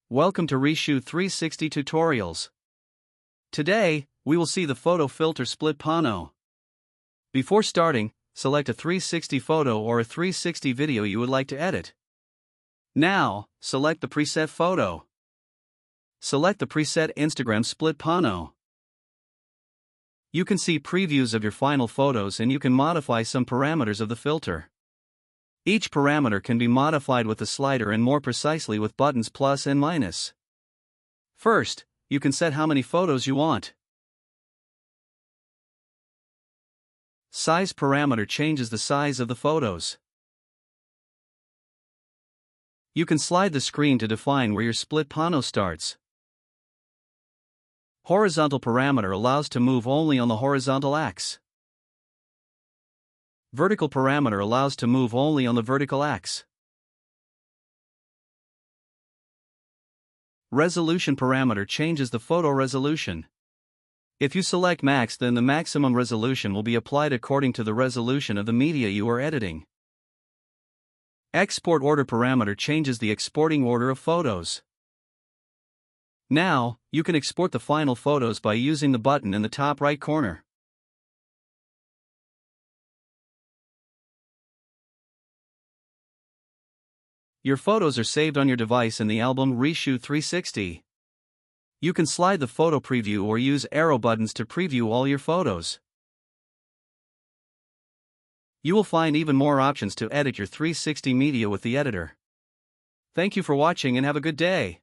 Welcome to ReShoot 360 tutorials. Today, we will see the photo filter split Pano. Before starting, select a 360 photo or a 360 video you would like to edit. Now, select the preset photo. Select the preset Instagram split Pano. You can see previews of your final photos and you can modify some parameters of the filter. Each parameter can be modified with a slider and more precisely with buttons plus and minus. First, you can set how many photos you want. Size parameter changes the size of the photos. You can slide the screen to define where your split Pano starts. Horizontal parameter allows to move only on the horizontal axis. Vertical parameter allows to move only on the vertical axis. Resolution parameter changes the photo resolution. If you select max, then the maximum resolution will be applied according to the resolution of the media you are editing. Export order parameter changes the exporting order of photos. Now, you can export the final photos by using the button in the top right corner. Your photos are saved on your device in the album ReShoot 360. You can slide the photo preview or use arrow buttons to preview all your photos. You will find even more options to edit your 360 media with the editor. Thank you for watching and have a good day.